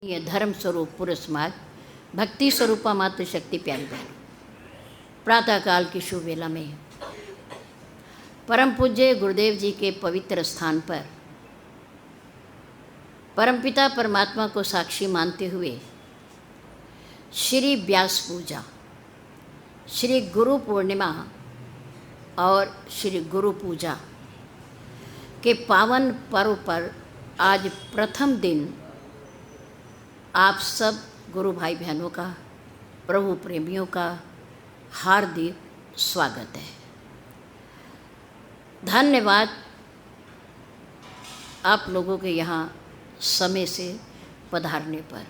ये धर्म स्वरूप पुरुष मार्ग भक्ति स्वरूपा मातृशक्ति प्यारी बहन प्रातःकाल की शुभ वेला में परम पूज्य गुरुदेव जी के पवित्र स्थान पर परमपिता परमात्मा को साक्षी मानते हुए श्री व्यास पूजा, श्री गुरु पूर्णिमा और श्री गुरु पूजा के पावन पर्व पर आज प्रथम दिन आप सब गुरु भाई बहनों का, प्रभु प्रेमियों का हार्दिक स्वागत है। धन्यवाद आप लोगों के यहाँ समय से पधारने पर।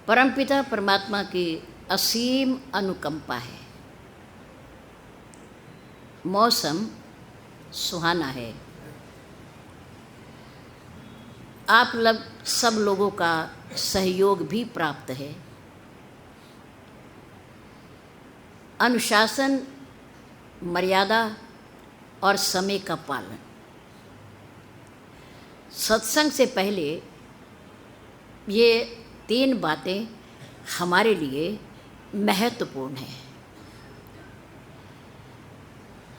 परमपिता परमात्मा की असीम अनुकंपा है। मौसम सुहाना है। आप सब लोगों का सहयोग भी प्राप्त है। अनुशासन, मर्यादा और समय का पालन। सत्संग से पहले ये 3 बातें हमारे लिए महत्वपूर्ण हैं।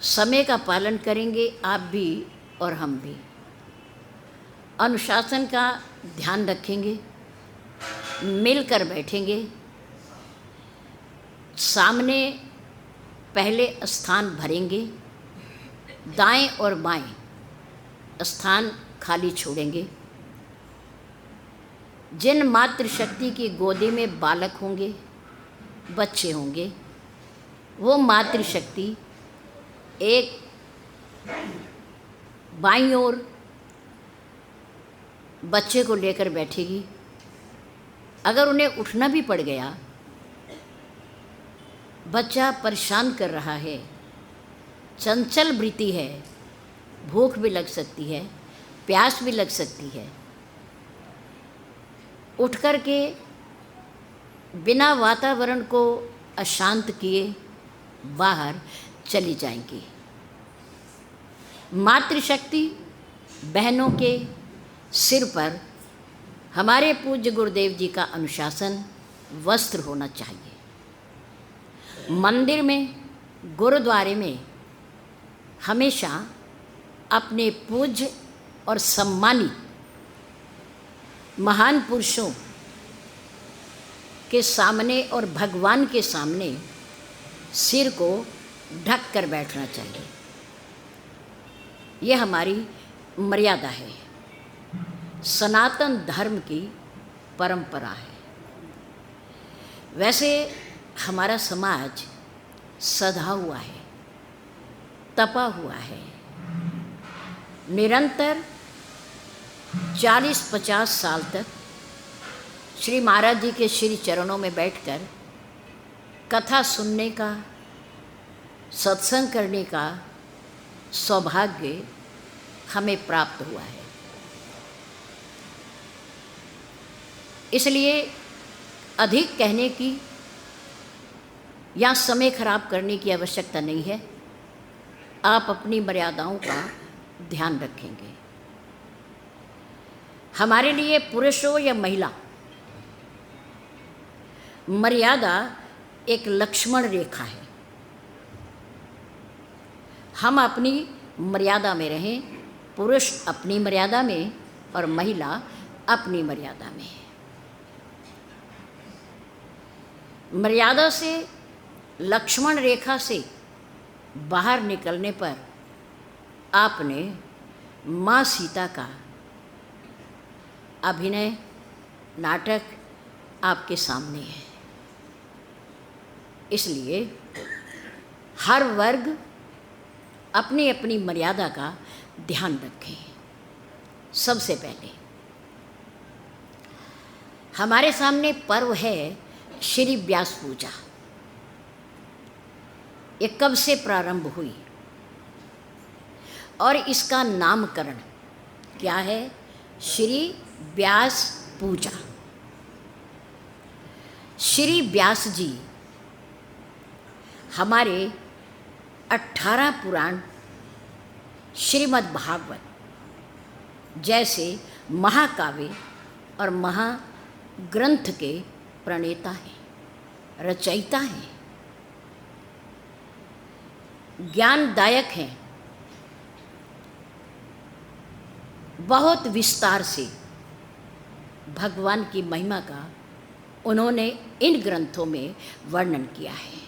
समय का पालन करेंगे आप भी और हम भी। अनुशासन का ध्यान रखेंगे, मिलकर बैठेंगे, सामने पहले स्थान भरेंगे, दाएं और बाएं स्थान खाली छोड़ेंगे। जिन मातृशक्ति की गोदी में बालक होंगे, बच्चे होंगे, वो मातृशक्ति एक बाईं ओर बच्चे को लेकर बैठेगी। अगर उन्हें उठना भी पड़ गया, बच्चा परेशान कर रहा है, चंचल वृत्ति है, भूख भी लग सकती है, प्यास भी लग सकती है, उठ कर के बिना वातावरण को अशांत किए बाहर चली जाएंगी। मातृशक्ति बहनों के सिर पर हमारे पूज्य गुरुदेव जी का अनुशासन वस्त्र होना चाहिए। मंदिर में, गुरुद्वारे में हमेशा अपने पूज्य और सम्मानित महान पुरुषों के सामने और भगवान के सामने सिर को ढक कर बैठना चाहिए। यह हमारी मर्यादा है, सनातन धर्म की परंपरा है। वैसे हमारा समाज सधा हुआ है, तपा हुआ है। निरंतर 40-50 साल तक श्री महाराज जी के श्री चरणों में बैठकर कथा सुनने का, सत्संग करने का सौभाग्य हमें प्राप्त हुआ है। इसलिए अधिक कहने की या समय खराब करने की आवश्यकता नहीं है। आप अपनी मर्यादाओं का ध्यान रखेंगे। हमारे लिए पुरुष हो या महिला, मर्यादा एक लक्ष्मण रेखा है। हम अपनी मर्यादा में रहें, पुरुष अपनी मर्यादा में और महिला अपनी मर्यादा में। मर्यादा से, लक्ष्मण रेखा से बाहर निकलने पर आपने माँ सीता का अभिनय, नाटक आपके सामने है। इसलिए हर वर्ग अपनी अपनी मर्यादा का ध्यान रखें। सबसे पहले हमारे सामने पर्व है श्री व्यास पूजा। ये कब से प्रारंभ हुई और इसका नामकरण क्या है? श्री व्यास पूजा। श्री व्यास जी हमारे 18 पुराण, श्रीमद् भागवत जैसे महाकाव्य और महाग्रंथ के प्रणेता हैं, रचयिता हैं, ज्ञानदायक हैं। बहुत विस्तार से भगवान की महिमा का उन्होंने इन ग्रंथों में वर्णन किया है।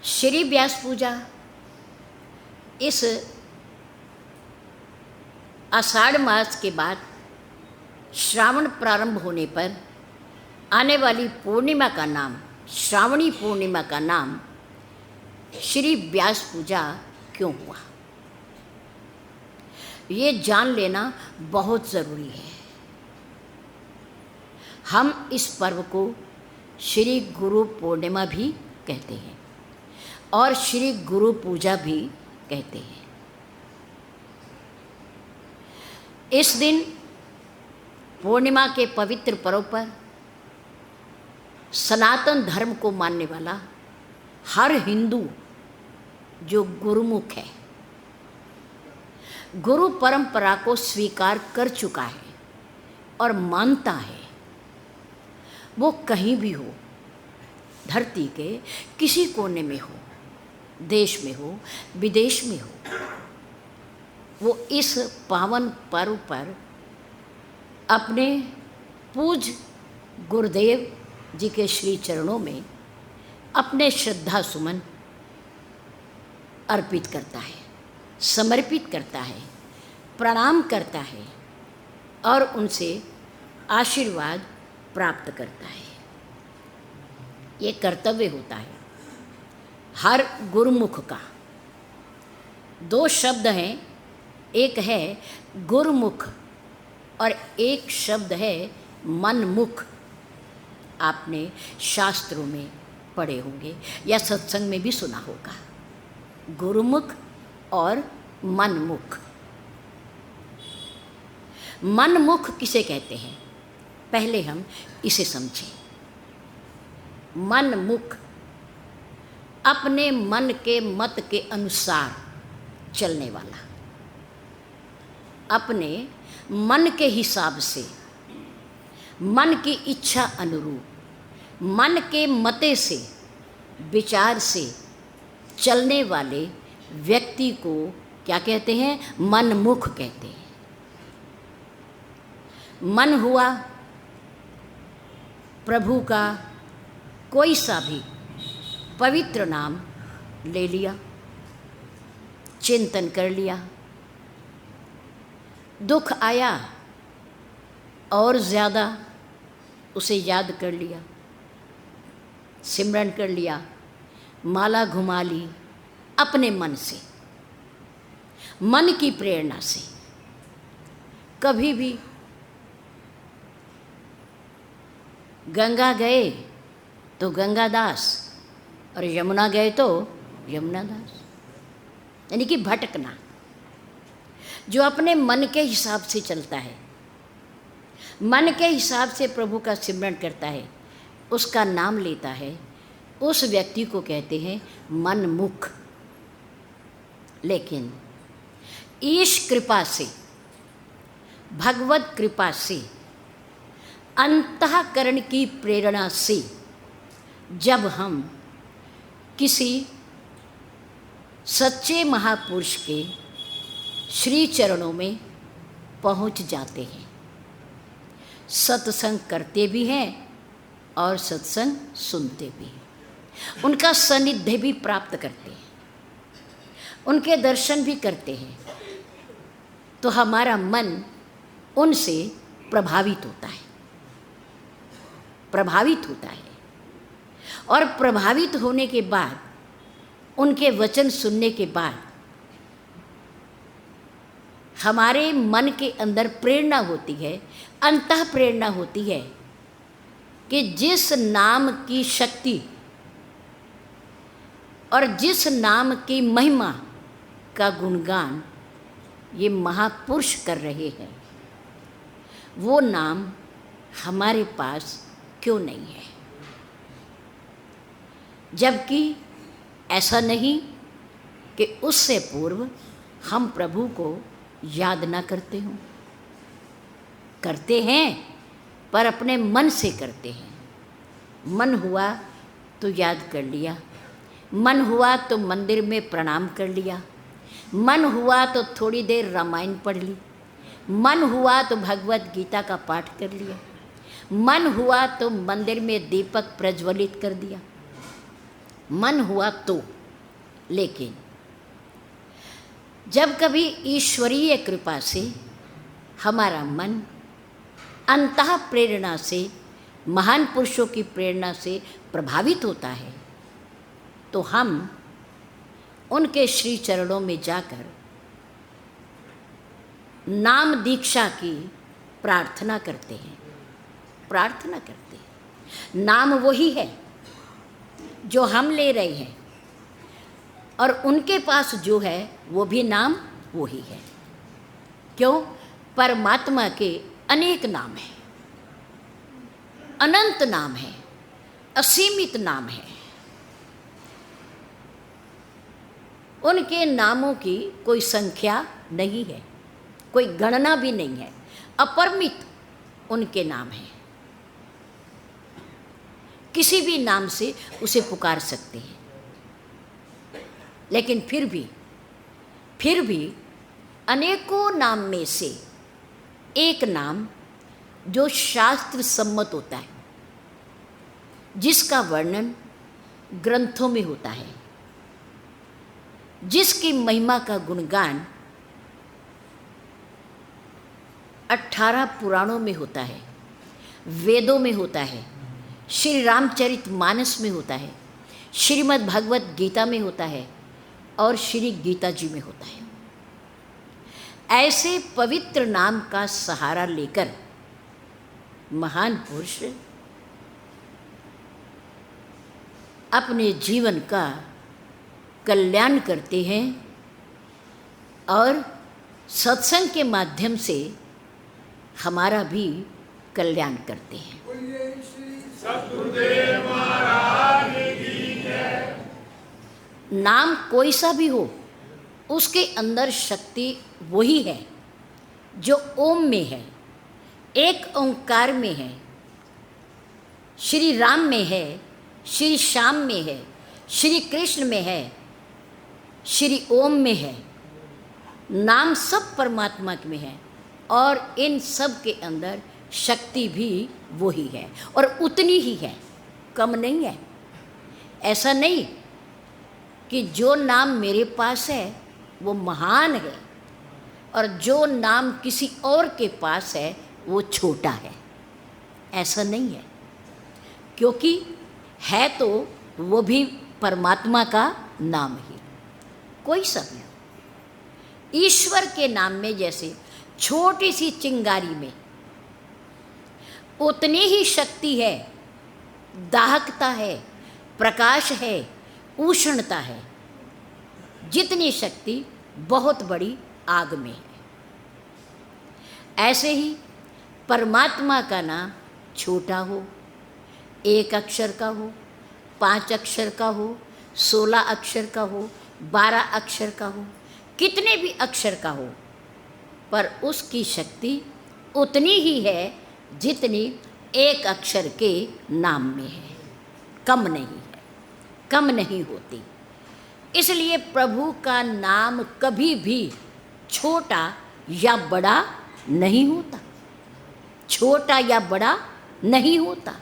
श्री व्यास पूजा इस आषाढ़ मास के बाद श्रावण प्रारंभ होने पर आने वाली पूर्णिमा का नाम, श्रावणी पूर्णिमा का नाम श्री व्यास पूजा क्यों हुआ, ये जान लेना बहुत ज़रूरी है। हम इस पर्व को श्री गुरु पूर्णिमा भी कहते हैं और श्री गुरु पूजा भी कहते हैं। इस दिन पूर्णिमा के पवित्र पर्व पर सनातन धर्म को मानने वाला हर हिंदू जो गुरुमुख है, गुरु परंपरा को स्वीकार कर चुका है और मानता है, वो कहीं भी हो, धरती के किसी कोने में हो, देश में हो, विदेश में हो, वो इस पावन पर्व पर अपने पूज गुरुदेव जी के श्री चरणों में अपने श्रद्धा सुमन अर्पित करता है, समर्पित करता है, प्रणाम करता है और उनसे आशीर्वाद प्राप्त करता है। ये कर्तव्य होता है हर गुरुमुख का। दो शब्द हैं, एक है गुरुमुख और एक शब्द है मनमुख। आपने शास्त्रों में पढ़े होंगे या सत्संग में भी सुना होगा, गुरुमुख और मनमुख। मनमुख किसे कहते हैं, पहले हम इसे समझें। मनमुख अपने मन के मत के अनुसार चलने वाला, अपने मन के हिसाब से, मन की इच्छा अनुरूप, मन के मते से, विचार से चलने वाले व्यक्ति को क्या कहते हैं, मनमुख कहते हैं। मन हुआ प्रभु का कोई सा भी पवित्र नाम ले लिया, चिंतन कर लिया, दुख आया और ज़्यादा उसे याद कर लिया, सिमरन कर लिया, माला घुमा ली अपने मन से, मन की प्रेरणा से। कभी भी गंगा गए तो गंगादास और यमुना गए तो यमुनादास, यानी कि भटकना। जो अपने मन के हिसाब से चलता है, मन के हिसाब से प्रभु का सिमरन करता है, उसका नाम लेता है, उस व्यक्ति को कहते हैं मनमुख। लेकिन ईश कृपा से, भगवत कृपा से, अंतःकरण की प्रेरणा से जब हम किसी सच्चे महापुरुष के श्री चरणों में पहुंच जाते हैं, सत्संग करते भी हैं और सत्संग सुनते भी हैं, उनका सानिध्य भी प्राप्त करते हैं, उनके दर्शन भी करते हैं, तो हमारा मन उनसे प्रभावित होता है, प्रभावित होता है। और प्रभावित होने के बाद, उनके वचन सुनने के बाद हमारे मन के अंदर प्रेरणा होती है, अंतः प्रेरणा होती है कि जिस नाम की शक्ति और जिस नाम की महिमा का गुणगान ये महापुरुष कर रहे हैं, वो नाम हमारे पास क्यों नहीं है। जबकि ऐसा नहीं कि उससे पूर्व हम प्रभु को याद ना करते हों? करते हैं, पर अपने मन से करते हैं। मन हुआ तो याद कर लिया, मन हुआ तो मंदिर में प्रणाम कर लिया, मन हुआ तो थोड़ी देर रामायण पढ़ ली, मन हुआ तो भगवत गीता का पाठ कर लिया, मन हुआ तो मंदिर में दीपक प्रज्वलित कर दिया, मन हुआ तो। लेकिन जब कभी ईश्वरीय कृपा से हमारा मन अंतः प्रेरणा से, महान पुरुषों की प्रेरणा से प्रभावित होता है, तो हम उनके श्री चरणों में जाकर नाम दीक्षा की प्रार्थना करते हैं। प्रार्थना करते हैं। नाम वही है जो हम ले रहे हैं, और उनके पास जो है वो भी नाम वही है। क्यों? परमात्मा के अनेक नाम हैं, अनंत नाम है, असीमित नाम है। उनके नामों की कोई संख्या नहीं है, कोई गणना भी नहीं है, अपरिमित उनके नाम हैं। किसी भी नाम से उसे पुकार सकते हैं। लेकिन फिर भी अनेकों नाम में से एक नाम जो शास्त्र सम्मत होता है, जिसका वर्णन ग्रंथों में होता है, जिसकी महिमा का गुणगान 18 पुराणों में होता है, वेदों में होता है, श्री रामचरितमानस में होता है, श्रीमद् भगवत गीता में होता है और श्री गीता जी में होता है। ऐसे पवित्र नाम का सहारा लेकर महान पुरुष अपने जीवन का कल्याण करते हैं और सत्संग के माध्यम से हमारा भी कल्याण करते हैं। नाम कोई सा भी हो, उसके अंदर शक्ति वही है जो ओम में है, एक ओंकार में है, श्री राम में है, श्री श्याम में है, श्री कृष्ण में है, श्री ओम में है। नाम सब परमात्मा में है और इन सब के अंदर शक्ति भी वही है और उतनी ही है, कम नहीं है। ऐसा नहीं कि जो नाम मेरे पास है वो महान है और जो नाम किसी और के पास है वो छोटा है, ऐसा नहीं है। क्योंकि है तो वो भी परमात्मा का नाम ही, कोई सा भी। ईश्वर के नाम में जैसे छोटी सी चिंगारी में उतनी ही शक्ति है, दाहकता है, प्रकाश है, उष्णता है, जितनी शक्ति बहुत बड़ी आग में है। ऐसे ही परमात्मा का नाम छोटा हो, 1 अक्षर का हो, 5 अक्षर का हो, 16 अक्षर का हो, 12 अक्षर का हो, कितने भी अक्षर का हो, पर उसकी शक्ति उतनी ही है जितनी 1 अक्षर के नाम में है, कम नहीं है, कम नहीं होती। इसलिए प्रभु का नाम कभी भी छोटा या बड़ा नहीं होता, छोटा या बड़ा नहीं होता।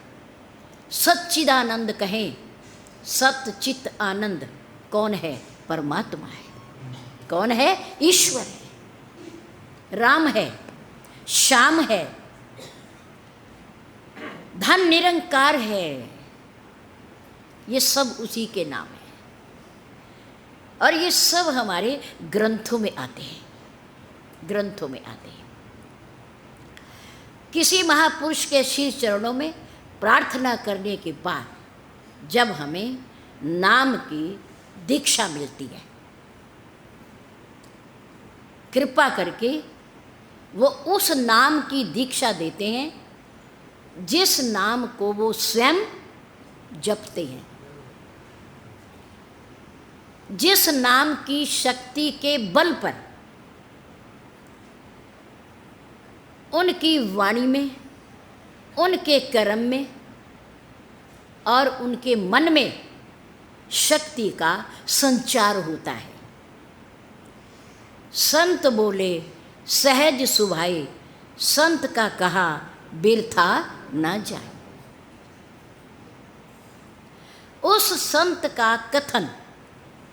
सच्चिदानंद कहें, सत चित आनंद कौन है? परमात्मा है। कौन है? ईश्वर है, राम है, श्याम है, धन निरंकार है। ये सब उसी के नाम है और ये सब हमारे ग्रंथों में आते हैं, ग्रंथों में आते हैं। किसी महापुरुष के शीर्ष चरणों में प्रार्थना करने के बाद जब हमें नाम की दीक्षा मिलती है, कृपा करके वो उस नाम की दीक्षा देते हैं जिस नाम को वो स्वयं जपते हैं, जिस नाम की शक्ति के बल पर उनकी वाणी में, उनके कर्म में और उनके मन में शक्ति का संचार होता है। संत बोले सहज सुभाए, संत का कहा बिरथा न जाए। उस संत का कथन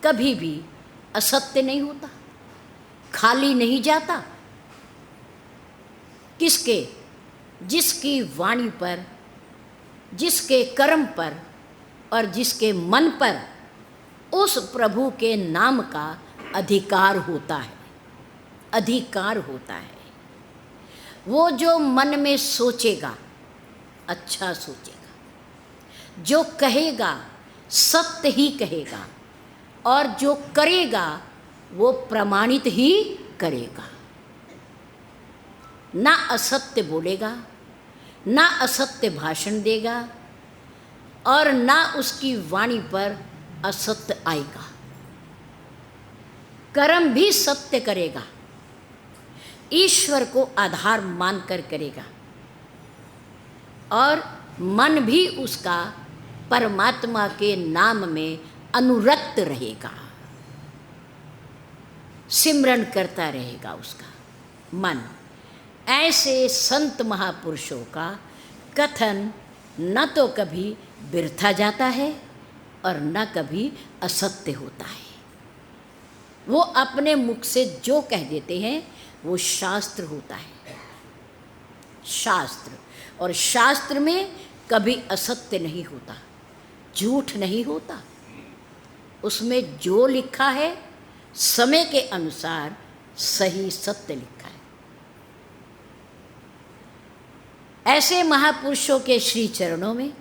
कभी भी असत्य नहीं होता, खाली नहीं जाता। किसके? जिसकी वाणी पर, जिसके कर्म पर और जिसके मन पर उस प्रभु के नाम का अधिकार होता है, अधिकार होता है। वो जो मन में सोचेगा अच्छा सोचेगा, जो कहेगा सत्य ही कहेगा और जो करेगा वो प्रमाणित ही करेगा। ना असत्य बोलेगा, ना असत्य भाषण देगा और ना उसकी वाणी पर असत्य आएगा। कर्म भी सत्य करेगा, ईश्वर को आधार मानकर करेगा और मन भी उसका परमात्मा के नाम में अनुरक्त रहेगा, सिमरन करता रहेगा उसका मन। ऐसे संत महापुरुषों का कथन न तो कभी बिरथा जाता है और न कभी असत्य होता है। वो अपने मुख से जो कह देते हैं वो शास्त्र होता है, शास्त्र। और शास्त्र में कभी असत्य नहीं होता, झूठ नहीं होता। उसमें जो लिखा है समय के अनुसार सही सत्य लिखा है। ऐसे महापुरुषों के श्री चरणों में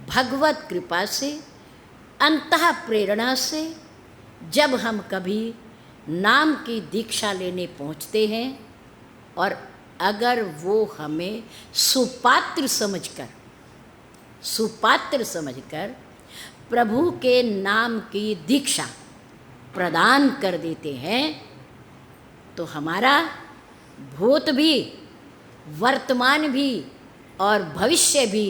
भगवत कृपा से, अंतः प्रेरणा से जब हम कभी नाम की दीक्षा लेने पहुँचते हैं और अगर वो हमें सुपात्र समझकर प्रभु के नाम की दीक्षा प्रदान कर देते हैं तो हमारा भूत भी, वर्तमान भी और भविष्य भी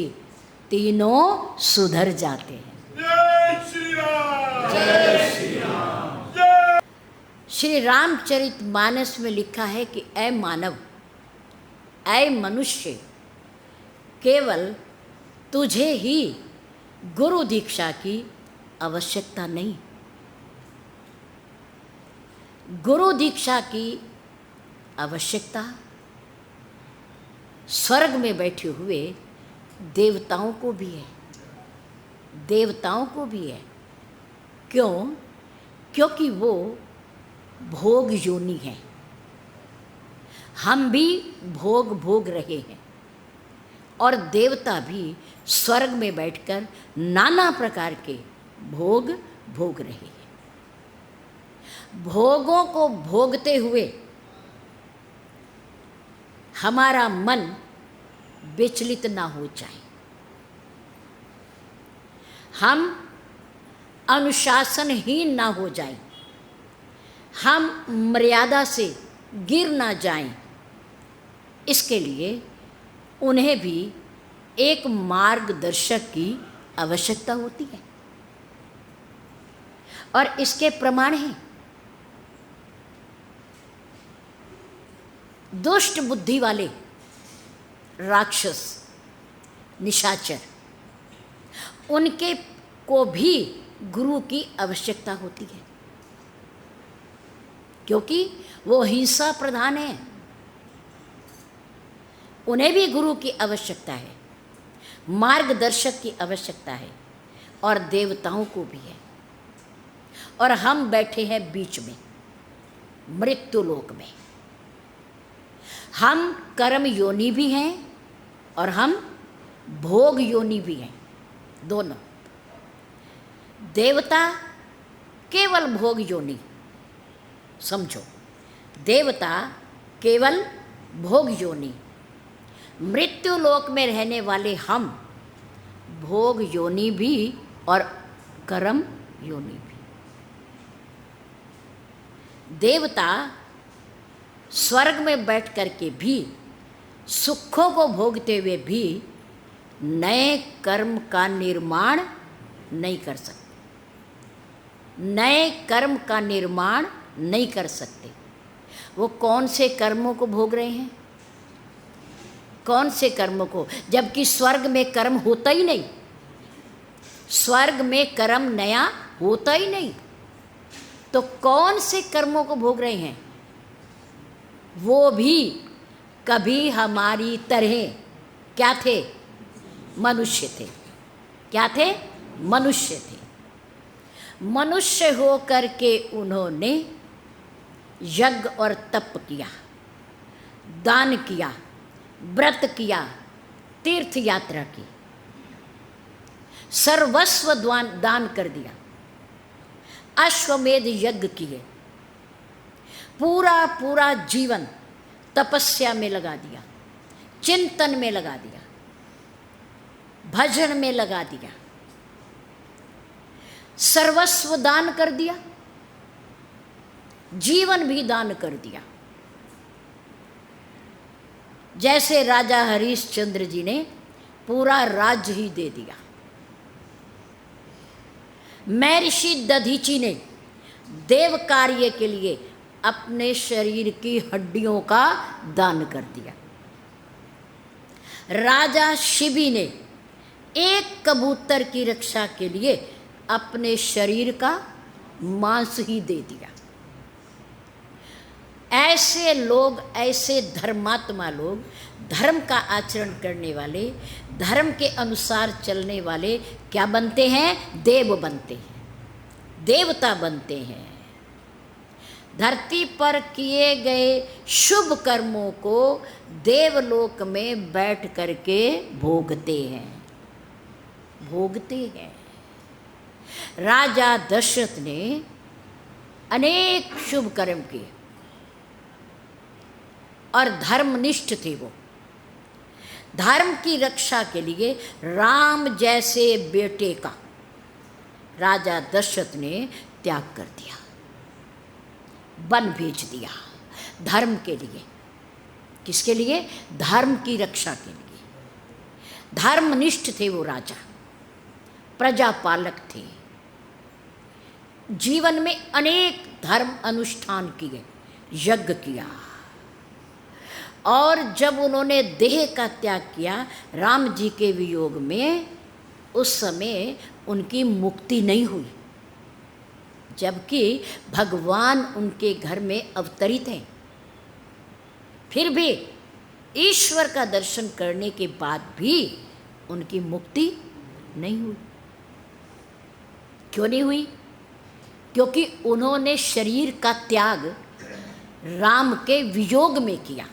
तीनों सुधर जाते हैं। जय श्री राम, जय श्री राम। श्री रामचरितमानस में लिखा है कि ऐ मानव, ऐ मनुष्य, केवल तुझे ही गुरु दीक्षा की आवश्यकता नहीं। गुरु दीक्षा की आवश्यकता स्वर्ग में बैठे हुए देवताओं को भी है, देवताओं को भी है। क्यों? क्योंकि वो भोग योनि है। हम भी भोग भोग रहे हैं और देवता भी स्वर्ग में बैठकर नाना प्रकार के भोग भोग रहे हैं। भोगों को भोगते हुए हमारा मन विचलित ना हो जाए, हम अनुशासनहीन ना हो जाएं, हम मर्यादा से गिर ना जाएं, इसके लिए उन्हें भी एक मार्गदर्शक की आवश्यकता होती है। और इसके प्रमाण हैं दुष्ट बुद्धि वाले राक्षस, निशाचर, उनके को भी गुरु की आवश्यकता होती है, क्योंकि वो हिंसा प्रधान है। उन्हें भी गुरु की आवश्यकता है, मार्गदर्शक की आवश्यकता है और देवताओं को भी है। और हम बैठे हैं बीच में, मृत्यु लोक में। हम कर्म योनि भी हैं और हम भोग योनि भी हैं, दोनों। देवता केवल भोग योनि, समझो, देवता केवल भोग योनि। मृत्यु लोक में रहने वाले हम भोग योनि भी और कर्म योनि भी। देवता स्वर्ग में बैठ कर के भी सुखों को भोगते हुए भी नए कर्म का निर्माण नहीं कर सकते, नए कर्म का निर्माण नहीं कर सकते। वो कौन से कर्मों को भोग रहे हैं? कौन से कर्मों को? जबकि स्वर्ग में कर्म होता ही नहीं, स्वर्ग में कर्म नया होता ही नहीं, तो कौन से कर्मों को भोग रहे हैं? वो भी कभी हमारी तरह क्या थे? मनुष्य थे। क्या थे? मनुष्य थे। मनुष्य हो करके उन्होंने यज्ञ और तप किया, दान किया, व्रत किया, तीर्थ यात्रा की, सर्वस्व दान कर दिया, अश्वमेध यज्ञ किए, पूरा पूरा जीवन तपस्या में लगा दिया, चिंतन में लगा दिया, भजन में लगा दिया, सर्वस्व दान कर दिया, जीवन भी दान कर दिया। जैसे राजा हरिश्चंद्र जी ने पूरा राज्य ही दे दिया। महर्षि दधीची ने देव कार्य के लिए अपने शरीर की हड्डियों का दान कर दिया। राजा शिबी ने एक कबूतर की रक्षा के लिए अपने शरीर का मांस ही दे दिया। ऐसे लोग, ऐसे धर्मात्मा लोग, धर्म का आचरण करने वाले, धर्म के अनुसार चलने वाले क्या बनते हैं? देव बनते हैं, देवता बनते हैं। धरती पर किए गए शुभ कर्मों को देवलोक में बैठ करके भोगते हैं, भोगते हैं। राजा दशरथ ने अनेक शुभ कर्म किए और धर्मनिष्ठ थे वो। धर्म की रक्षा के लिए राम जैसे बेटे का राजा दशरथ ने त्याग कर दिया, वन भेज दिया धर्म के लिए। किसके लिए? धर्म की रक्षा के लिए। धर्मनिष्ठ थे वो राजा, प्रजापालक थे। जीवन में अनेक धर्म अनुष्ठान किए, यज्ञ किया, और जब उन्होंने देह का त्याग किया राम जी के वियोग में, उस समय उनकी मुक्ति नहीं हुई, जबकि भगवान उनके घर में अवतरित हैं। फिर भी ईश्वर का दर्शन करने के बाद भी उनकी मुक्ति नहीं हुई। क्यों नहीं हुई? क्योंकि उन्होंने शरीर का त्याग राम के वियोग में किया,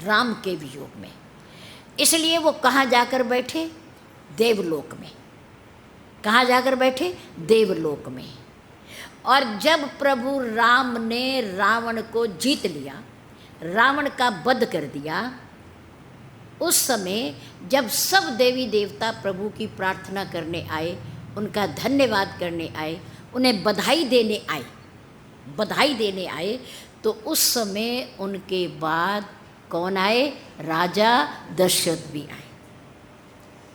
राम के वियोग में। इसलिए वो कहाँ जाकर बैठे? देवलोक में। कहाँ जाकर बैठे? देवलोक में। और जब प्रभु राम ने रावण को जीत लिया, रावण का वध कर दिया, उस समय जब सब देवी देवता प्रभु की प्रार्थना करने आए, उनका धन्यवाद करने आए, उन्हें बधाई देने आए, बधाई देने आए, तो उस समय उनके बाद कौन आए? राजा दशरथ भी आए।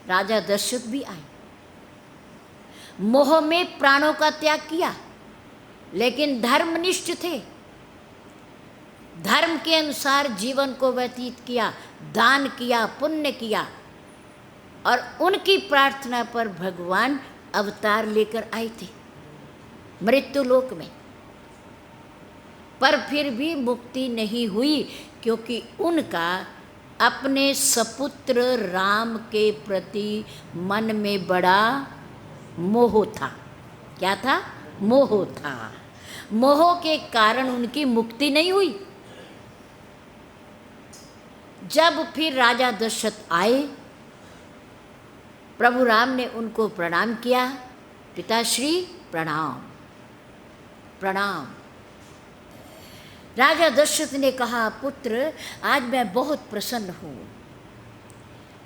राजा दशरथ भी आए। मोह में प्राणों का त्याग किया, लेकिन धर्मनिष्ठ थे, धर्म के अनुसार जीवन को व्यतीत किया, दान किया, पुण्य किया, और उनकी प्रार्थना पर भगवान अवतार लेकर आए थे मृत्यु लोक में। पर फिर भी मुक्ति नहीं हुई, क्योंकि उनका अपने सपुत्र राम के प्रति मन में बड़ा मोह था। क्या था? मोह था। मोह के कारण उनकी मुक्ति नहीं हुई। जब फिर राजा दशरथ आए, प्रभु राम ने उनको प्रणाम किया, पिताश्री प्रणाम प्रणाम। राजा दशरथ ने कहा, पुत्र आज मैं बहुत प्रसन्न हूँ,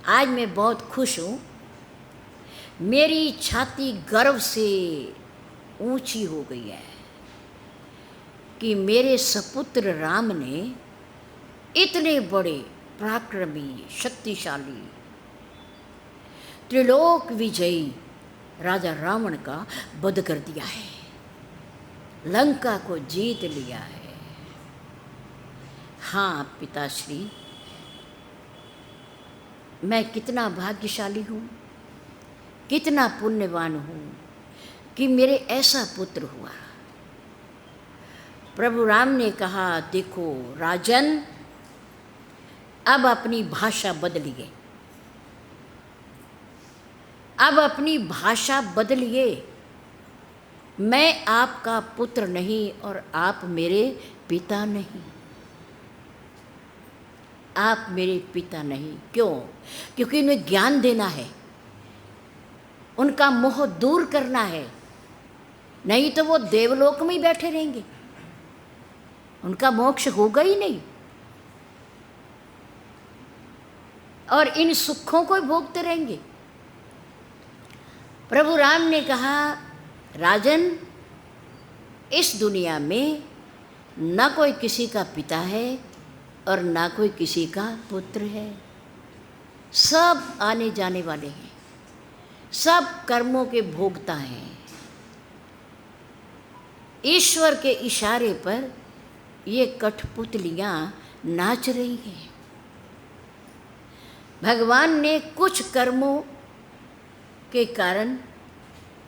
आज मैं बहुत खुश हूँ, मेरी छाती गर्व से ऊंची हो गई है कि मेरे सपुत्र राम ने इतने बड़े पराक्रमी, शक्तिशाली, त्रिलोक विजयी राजा रावण का वध कर दिया है, लंका को जीत लिया है। हाँ पिताश्री, मैं कितना भाग्यशाली हूँ, कितना पुण्यवान हूँ कि मेरे ऐसा पुत्र हुआ। प्रभु राम ने कहा, देखो राजन, अब अपनी भाषा बदलिए, अब अपनी भाषा बदलिए। मैं आपका पुत्र नहीं और आप मेरे पिता नहीं, आप मेरे पिता नहीं। क्यों? क्योंकि उन्हें ज्ञान देना है, उनका मोह दूर करना है, नहीं तो वो देवलोक में ही बैठे रहेंगे, उनका मोक्ष होगा ही नहीं और इन सुखों को भोगते रहेंगे। प्रभु राम ने कहा, राजन, इस दुनिया में न कोई किसी का पिता है और ना कोई किसी का पुत्र है, सब आने जाने वाले हैं, सब कर्मों के भोगता हैं। ईश्वर के इशारे पर ये कठपुतलियाँ नाच रही हैं। भगवान ने कुछ कर्मों के कारण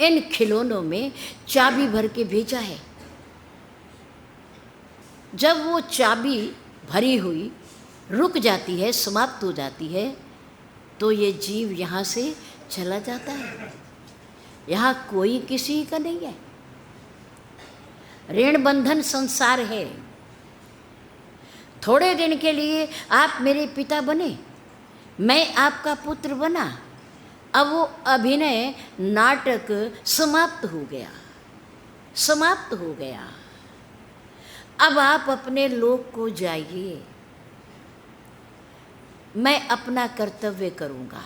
इन खिलौनों में चाबी भर के भेजा है। जब वो चाबी भरी हुई रुक जाती है, समाप्त हो जाती है, तो ये जीव यहाँ से चला जाता है। यहाँ कोई किसी का नहीं है, ऋण बंधन संसार है। थोड़े दिन के लिए आप मेरे पिता बने, मैं आपका पुत्र बना, अब वो अभिनय नाटक समाप्त हो गया, समाप्त हो गया। अब आप अपने लोक को जाइए, मैं अपना कर्तव्य करूँगा।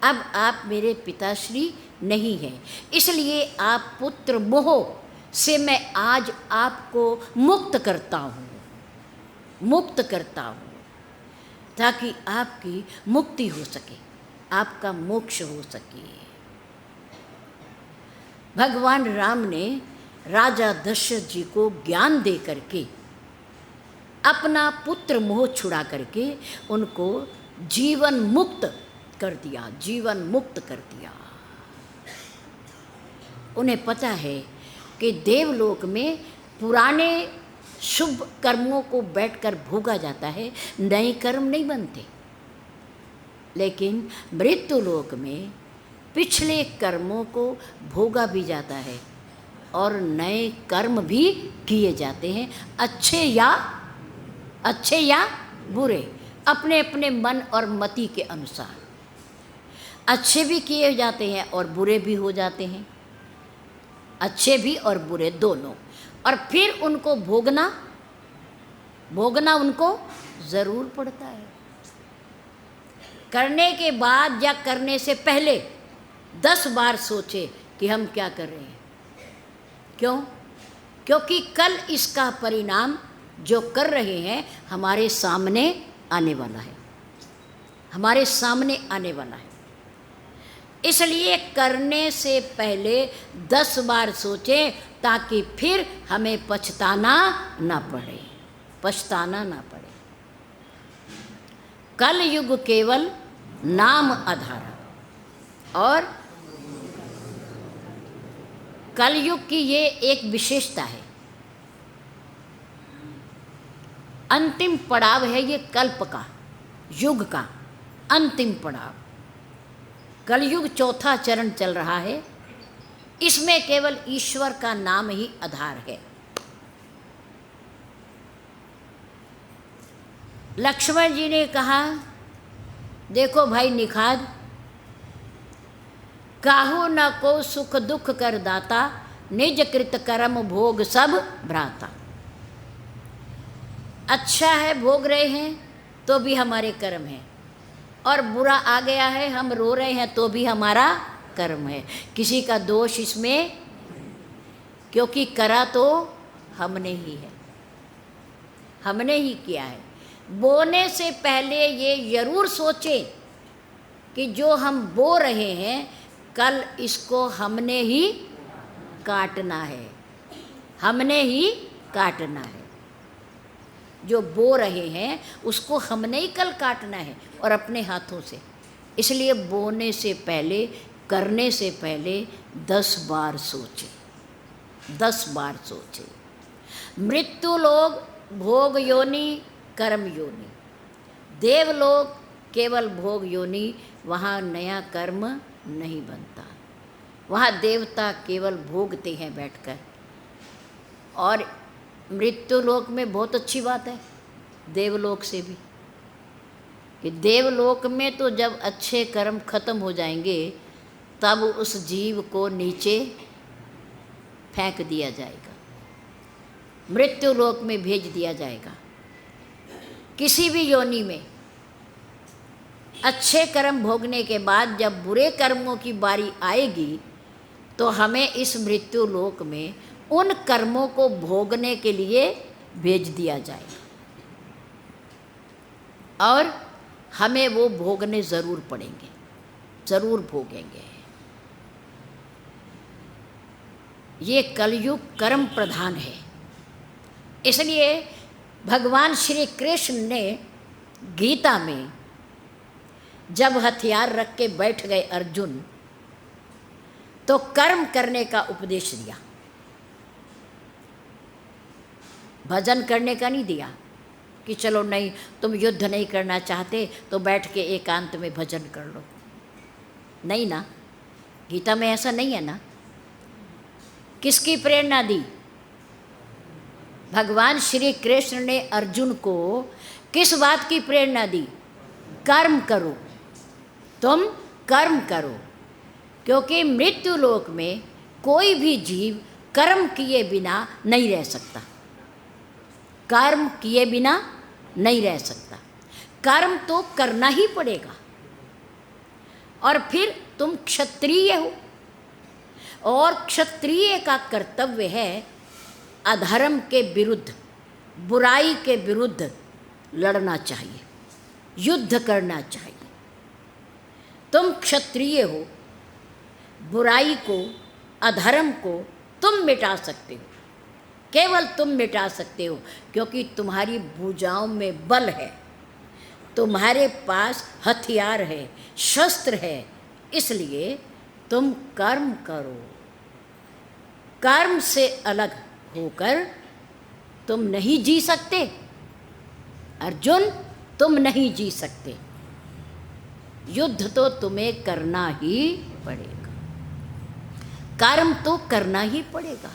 अब आप मेरे पिताश्री नहीं हैं, इसलिए आप पुत्र मोह से मैं आज आपको मुक्त करता हूँ, मुक्त करता हूँ, ताकि आपकी मुक्ति हो सके, आपका मोक्ष हो सके। भगवान राम ने राजा दशरथ जी को ज्ञान दे करके, अपना पुत्र मोह छुड़ा करके उनको जीवन मुक्त कर दिया, जीवन मुक्त कर दिया। उन्हें पता है कि देवलोक में पुराने शुभ कर्मों को बैठकर भोगा जाता है, नए कर्म नहीं बनते। लेकिन मृत्युलोक में पिछले कर्मों को भोगा भी जाता है और नए कर्म भी किए जाते हैं, अच्छे या बुरे, अपने अपने मन और मति के अनुसार। अच्छे भी किए जाते हैं और बुरे भी हो जाते हैं, अच्छे भी और बुरे दोनों। और फिर उनको भोगना उनको ज़रूर पड़ता है। करने के बाद या करने से पहले 10 बार सोचे कि हम क्या कर रहे हैं। क्यों? क्योंकि कल इसका परिणाम जो कर रहे हैं हमारे सामने आने वाला है, हमारे सामने आने वाला है। इसलिए करने से पहले 10 बार सोचें, ताकि फिर हमें पछताना ना पड़े, पछताना ना पड़े। कल युग केवल नाम आधारा, और कलयुग की ये एक विशेषता है, अंतिम पड़ाव है ये कल्प का, युग का अंतिम पड़ाव। कलयुग चौथा चरण चल रहा है, इसमें केवल ईश्वर का नाम ही आधार है। लक्ष्मण जी ने कहा, देखो भाई निखाद, काहू न को सुख दुख कर दाता, निज कृत कर्म भोग सब भ्राता। अच्छा है भोग रहे हैं तो भी हमारे कर्म है, और बुरा आ गया है हम रो रहे हैं तो भी हमारा कर्म है। किसी का दोष इसमें, क्योंकि करा तो हमने ही है, हमने ही किया है। बोने से पहले ये जरूर सोचें कि जो हम बो रहे हैं कल इसको हमने ही काटना है, हमने ही काटना है। जो बो रहे हैं उसको हमने ही कल काटना है और अपने हाथों से। इसलिए बोने से पहले, करने से पहले 10 बार सोचें, 10 बार सोचें। मृत्यु लोग भोग योनि, कर्म योनि। देवलोक केवल भोग योनि, वहाँ नया कर्म नहीं बनता। वहाँ देवता केवल भोगते हैं बैठकर। और मृत्यु लोक में बहुत अच्छी बात है देवलोक से भी, कि देवलोक में तो जब अच्छे कर्म खत्म हो जाएंगे तब उस जीव को नीचे फेंक दिया जाएगा, मृत्यु लोक में भेज दिया जाएगा। किसी भी योनि में अच्छे कर्म भोगने के बाद जब बुरे कर्मों की बारी आएगी तो हमें इस मृत्यु लोक में उन कर्मों को भोगने के लिए भेज दिया जाएगा और हमें वो भोगने ज़रूर पड़ेंगे, ज़रूर भोगेंगे। ये कलयुग कर्म प्रधान है। इसलिए भगवान श्री कृष्ण ने गीता में जब हथियार रख के बैठ गए अर्जुन, तो कर्म करने का उपदेश दिया, भजन करने का नहीं दिया कि चलो नहीं तुम युद्ध नहीं करना चाहते तो बैठ के एकांत में भजन कर लो। नहीं ना, गीता में ऐसा नहीं है ना। किसकी प्रेरणा दी? भगवान श्री कृष्ण ने अर्जुन को किस बात की प्रेरणा दी? कर्म करो, तुम कर्म करो। क्योंकि मृत्यु लोक में कोई भी जीव कर्म किए बिना नहीं रह सकता, कर्म किए बिना नहीं रह सकता। कर्म तो करना ही पड़ेगा। और फिर तुम क्षत्रिय हो और क्षत्रिय का कर्तव्य है अधर्म के विरुद्ध, बुराई के विरुद्ध लड़ना चाहिए, युद्ध करना चाहिए। तुम क्षत्रिय हो, बुराई को, अधर्म को तुम मिटा सकते हो, केवल तुम मिटा सकते हो, क्योंकि तुम्हारी भुजाओं में बल है, तुम्हारे पास हथियार है, शस्त्र है। इसलिए तुम कर्म करो। कर्म से अलग होकर तुम नहीं जी सकते अर्जुन, तुम नहीं जी सकते। युद्ध तो तुम्हें करना ही पड़ेगा, कर्म तो करना ही पड़ेगा।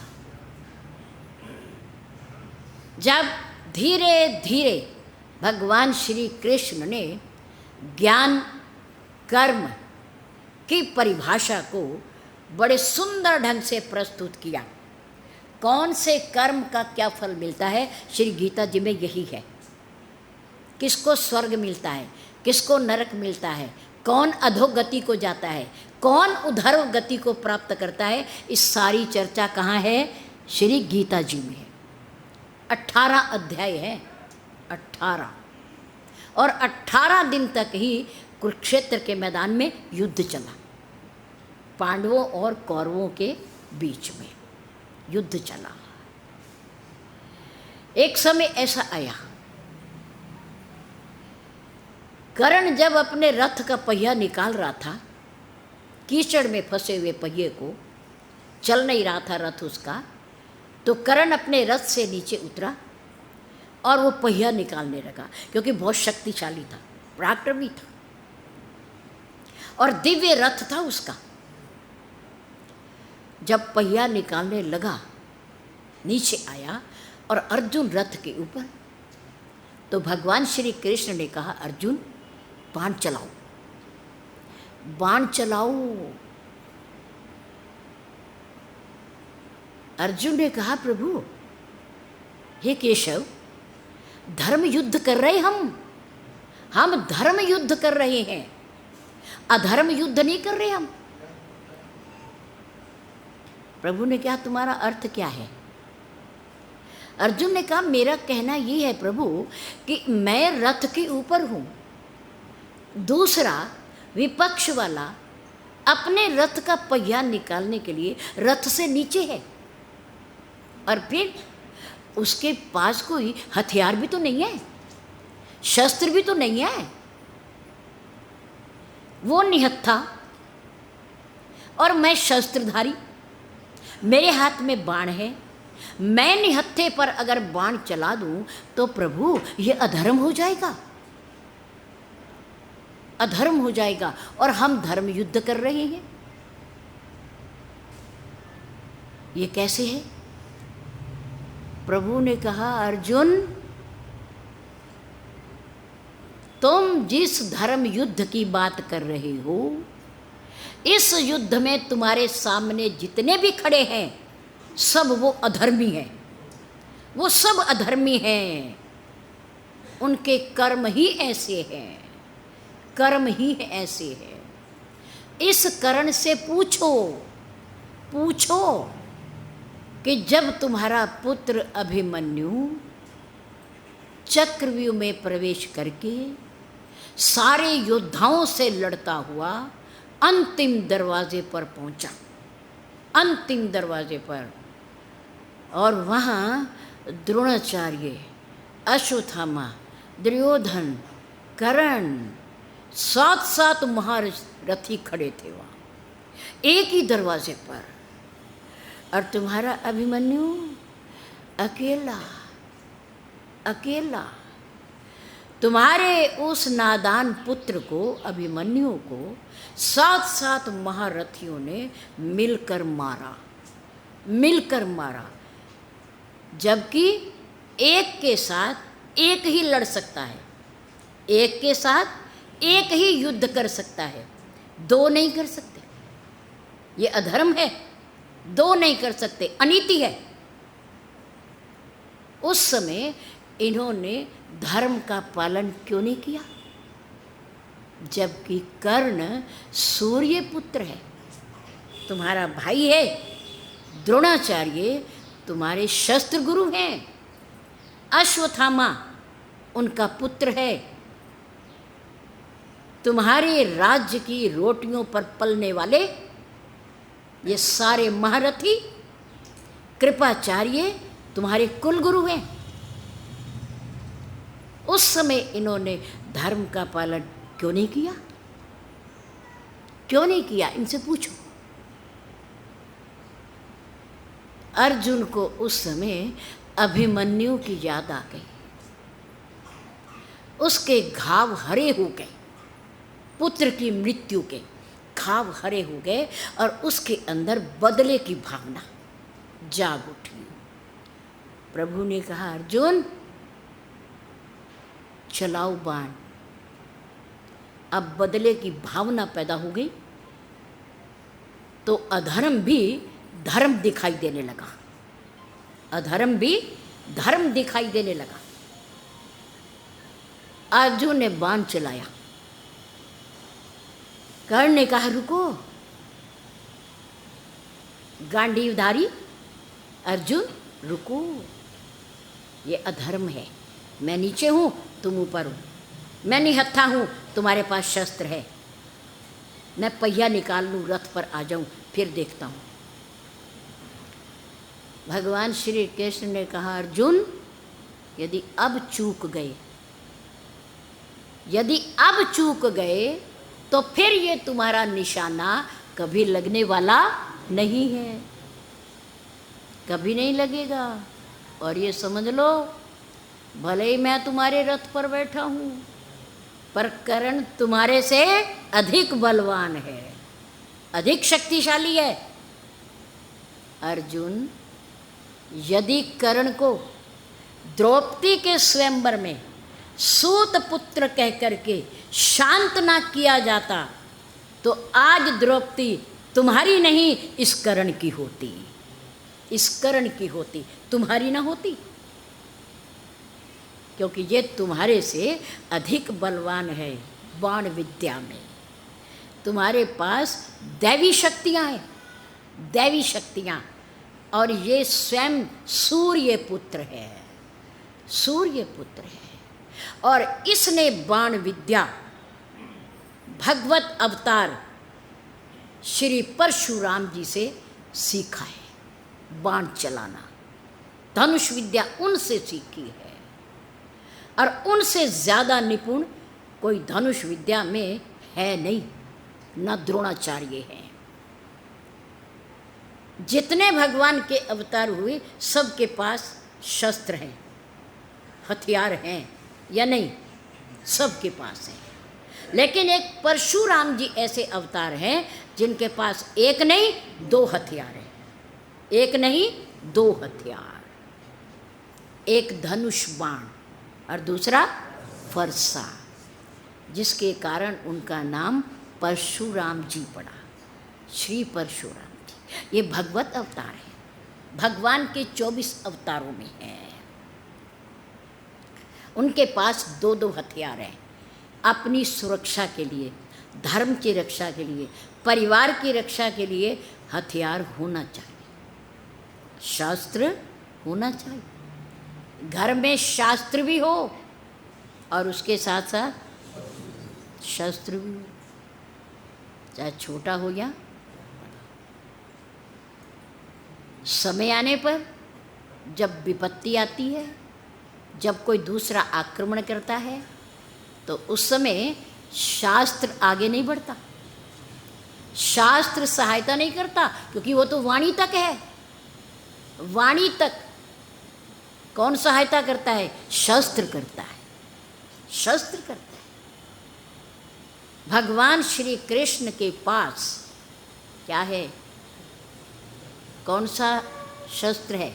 जब धीरे धीरे भगवान श्री कृष्ण ने ज्ञान कर्म की परिभाषा को बड़े सुंदर ढंग से प्रस्तुत किया, कौन से कर्म का क्या फल मिलता है, श्री गीता जी में यही है। किसको स्वर्ग मिलता है, किसको नरक मिलता है, कौन अधोगति को जाता है, कौन उधर्व गति को प्राप्त करता है, इस सारी चर्चा कहाँ है? श्री गीता जी में है। 18 अध्याय है, 18। और 18 दिन तक ही कुरुक्षेत्र के मैदान में युद्ध चला, पांडवों और कौरवों के बीच में युद्ध चला। एक समय ऐसा आया, कर्ण जब अपने रथ का पहिया निकाल रहा था, कीचड़ में फंसे हुए पहिए को, चल नहीं रहा था रथ उसका, तो कर्ण अपने रथ से नीचे उतरा और वो पहिया निकालने लगा, क्योंकि बहुत शक्तिशाली था, पराक्रमी था और दिव्य रथ था उसका। जब पहिया निकालने लगा, नीचे आया और अर्जुन रथ के ऊपर, तो भगवान श्री कृष्ण ने कहा, अर्जुन बाण चलाओ, बाण चलाओ। अर्जुन ने कहा, प्रभु हे केशव, धर्म युद्ध कर रहे हम धर्म युद्ध कर रहे हैं, अधर्म युद्ध नहीं कर रहे हम। प्रभु ने कहा, तुम्हारा अर्थ क्या है? अर्जुन ने कहा मेरा कहना ये है प्रभु कि मैं रथ के ऊपर हूँ, दूसरा विपक्ष वाला अपने रथ का पहिया निकालने के लिए रथ से नीचे है, और फिर उसके पास कोई हथियार भी तो नहीं है, शस्त्र भी तो नहीं है, वो निहत्था और मैं शस्त्रधारी, मेरे हाथ में बाण है, मैं निहत्थे पर अगर बाण चला दूं तो प्रभु ये अधर्म हो जाएगा, अधर्म हो जाएगा, और हम धर्म युद्ध कर रहे हैं, ये कैसे है? प्रभु ने कहा अर्जुन, तुम जिस धर्म युद्ध की बात कर रहे हो, इस युद्ध में तुम्हारे सामने जितने भी खड़े हैं सब वो अधर्मी हैं, वो सब अधर्मी हैं, उनके कर्म ही ऐसे हैं, कर्म ही ऐसे हैं। इस करण से पूछो, पूछो कि जब तुम्हारा पुत्र अभिमन्यु चक्रव्यूह में प्रवेश करके सारे योद्धाओं से लड़ता हुआ अंतिम दरवाजे पर पहुंचा, अंतिम दरवाजे पर, और वहाँ द्रोणाचार्य, अश्वत्थामा, दुर्योधन, कर्ण, 7 महारथी खड़े थे वहाँ एक ही दरवाजे पर, और तुम्हारा अभिमन्यु अकेला अकेला, तुम्हारे उस नादान पुत्र को, अभिमन्यु को 7 महारथियों ने मिलकर मारा, मिलकर मारा, जबकि एक के साथ एक ही लड़ सकता है, एक के साथ एक ही युद्ध कर सकता है, दो नहीं कर सकते, ये अधर्म है, दो नहीं कर सकते, अनीति है। उस समय इन्होंने धर्म का पालन क्यों नहीं किया? जबकि कर्ण सूर्य पुत्र है, तुम्हारा भाई है, द्रोणाचार्य तुम्हारे शस्त्र गुरु हैं, अश्वत्थामा उनका पुत्र है, तुम्हारे राज्य की रोटियों पर पलने वाले ये सारे महारथी, कृपाचार्य तुम्हारे कुल गुरु हैं। उस समय इन्होंने धर्म का पालन क्यों नहीं किया? क्यों नहीं किया? इनसे पूछो। अर्जुन को उस समय अभिमन्यु की याद आ गई, उसके घाव हरे हो गए, पुत्र की मृत्यु के घाव हरे हो गए, और उसके अंदर बदले की भावना जाग उठी। प्रभु ने कहा अर्जुन चलाओ बाण। अब बदले की भावना पैदा हो गई तो अधर्म भी धर्म दिखाई देने लगा, अधर्म भी धर्म दिखाई देने लगा। अर्जुन ने बाण चलाया, कर्ण ने कहा रुको, गांडीवधारी अर्जुन रुको, ये अधर्म है, मैं नीचे हूँ तुम ऊपर हो, मैं निहत्था हूँ तुम्हारे पास शस्त्र है, मैं पहिया निकाल लूँ रथ पर आ जाऊँ फिर देखता हूँ। भगवान श्री कृष्ण ने कहा अर्जुन यदि अब चूक गए, यदि अब चूक गए तो फिर ये तुम्हारा निशाना कभी लगने वाला नहीं है, कभी नहीं लगेगा। और ये समझ लो भले ही मैं तुम्हारे रथ पर बैठा हूँ पर कर्ण तुम्हारे से अधिक बलवान है, अधिक शक्तिशाली है। अर्जुन यदि कर्ण को द्रौपदी के स्वयंवर में सूत पुत्र कह करके शांत ना किया जाता तो आज द्रौपदी तुम्हारी नहीं इस कर्ण की होती, इस कर्ण की होती, तुम्हारी ना होती, क्योंकि ये तुम्हारे से अधिक बलवान है बाण विद्या में, तुम्हारे पास दैवी शक्तियाँ हैं, दैवी शक्तियाँ, और ये स्वयं सूर्य पुत्र है, सूर्य पुत्र है। और इसने बाण विद्या भगवत अवतार श्री परशुराम जी से सीखा है। बाण चलाना, धनुष विद्या उनसे सीखी है, और उनसे ज़्यादा निपुण कोई धनुष विद्या में है नहीं, न द्रोणाचार्य हैं। जितने भगवान के अवतार हुए सबके पास शस्त्र हैं, हथियार हैं या नहीं, सबके पास है। लेकिन एक परशुराम जी ऐसे अवतार हैं जिनके पास एक नहीं दो हथियार हैं, एक नहीं दो हथियार, एक धनुष बाण और दूसरा फरसा, जिसके कारण उनका नाम परशुराम जी पड़ा, श्री परशुराम जी। ये भगवत अवतार है, भगवान के 24 अवतारों में है। उनके पास दो दो हथियार हैं, अपनी सुरक्षा के लिए, धर्म की रक्षा के लिए, परिवार की रक्षा के लिए हथियार होना चाहिए, शास्त्र होना चाहिए। घर में शास्त्र भी हो और उसके साथ साथ शस्त्र भी हो, चाहे छोटा हो या समय आने पर, जब विपत्ति आती है, जब कोई दूसरा आक्रमण करता है, तो उस समय शास्त्र आगे नहीं बढ़ता, शास्त्र सहायता नहीं करता, क्योंकि वो तो वाणी तक है। वाणी तक कौन सहायता करता है? शस्त्र करता है, शस्त्र करता है। भगवान श्री कृष्ण के पास क्या है? कौन सा शस्त्र है?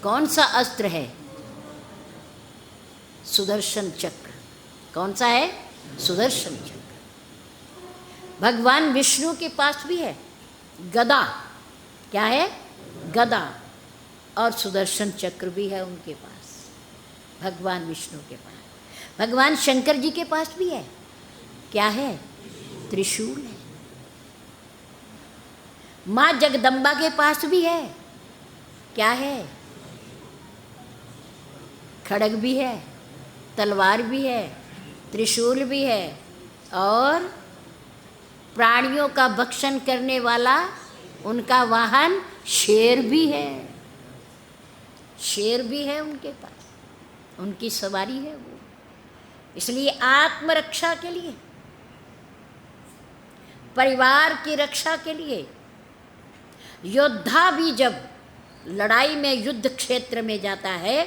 कौन सा अस्त्र है? सुदर्शन चक्र। कौन सा है? सुदर्शन चक्र। भगवान विष्णु के पास भी है गदा। क्या है? गदा। और सुदर्शन चक्र भी है उनके पास, भगवान विष्णु के पास। भगवान शंकर जी के पास भी है। क्या है? त्रिशूल है। माँ जगदम्बा के पास भी है। क्या है? खड्ग भी है, तलवार भी है, त्रिशूल भी है, और प्राणियों का भक्षण करने वाला उनका वाहन शेर भी है। शेर भी है उनके पास, उनकी सवारी है वो। इसलिए आत्मरक्षा के लिए, परिवार की रक्षा के लिए, योद्धा भी जब लड़ाई में युद्ध क्षेत्र में जाता है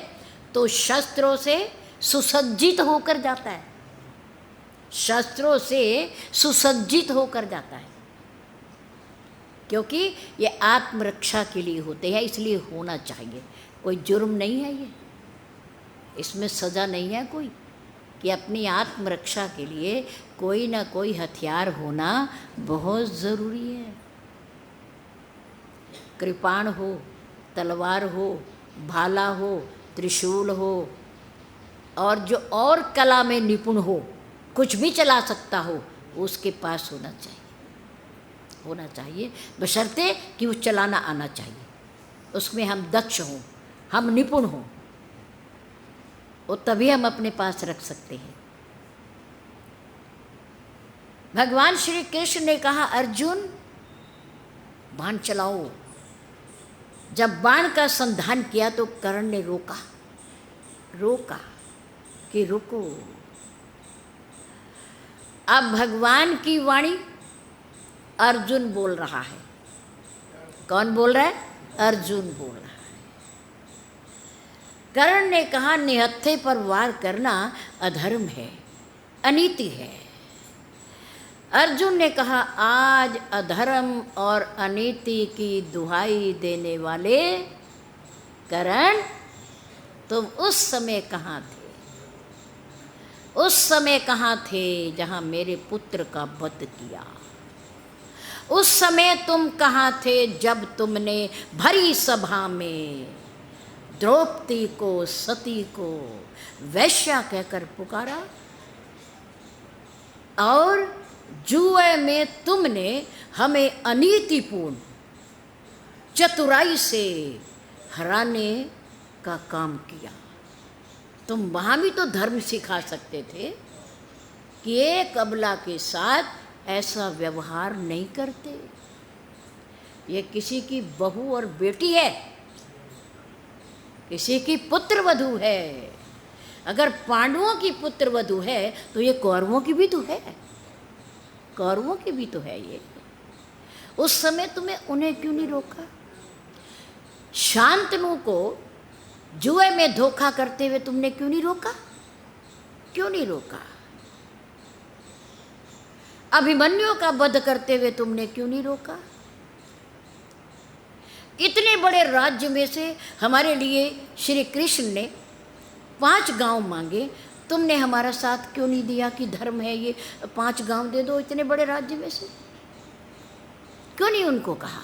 तो शस्त्रों से सुसज्जित होकर जाता है, शस्त्रों से सुसज्जित होकर जाता है, क्योंकि ये आत्मरक्षा के लिए होते हैं, इसलिए होना चाहिए। कोई जुर्म नहीं है ये, इसमें सज़ा नहीं है कोई, कि अपनी आत्मरक्षा के लिए कोई ना कोई हथियार होना बहुत ज़रूरी है। कृपाण हो, तलवार हो, भाला हो, त्रिशूल हो, और जो और कला में निपुण हो, कुछ भी चला सकता हो, उसके पास होना चाहिए, होना चाहिए, बशर्ते कि वो चलाना आना चाहिए, उसमें हम दक्ष हों, हम निपुण हों, वो तभी हम अपने पास रख सकते हैं। भगवान श्री कृष्ण ने कहा, अर्जुन बाण चलाओ। जब बाण का संधान किया तो कर्ण ने रोका, रोका कि रुको। अब भगवान की वाणी अर्जुन बोल रहा है। कौन बोल रहा है? अर्जुन बोल रहा है। कर्ण ने कहा, निहत्थे पर वार करना अधर्म है, अनीति है। अर्जुन ने कहा, आज अधर्म और अनीति की दुहाई देने वाले कर्ण, तुम उस समय कहाँ थे? उस समय कहाँ थे जहाँ मेरे पुत्र का वध किया? उस समय तुम कहाँ थे जब तुमने भरी सभा में द्रौपदी को, सती को वैश्या कहकर पुकारा, और जुए में तुमने हमें अनीतिपूर्ण चतुराई से हराने का काम किया। तुम वहाँ भी तो धर्म सिखा सकते थे कि एक अबला के साथ ऐसा व्यवहार नहीं करते। ये किसी की बहू और बेटी है, किसी की पुत्र वधू है। अगर पांडवों की पुत्र वधू है तो ये कौरवों की भी तो है, कौरवों की भी तो है ये। उस समय तुम्हें उन्हें क्यों नहीं रोका? शांतनु को जुए में धोखा करते हुए तुमने क्यों नहीं रोका? क्यों नहीं रोका? अभिमन्यु का वध करते हुए तुमने क्यों नहीं रोका? इतने बड़े राज्य में से हमारे लिए श्री कृष्ण ने 5 गांव मांगे, तुमने हमारा साथ क्यों नहीं दिया कि धर्म है ये, 5 गांव दे दो इतने बड़े राज्य में से? क्यों नहीं उनको कहा?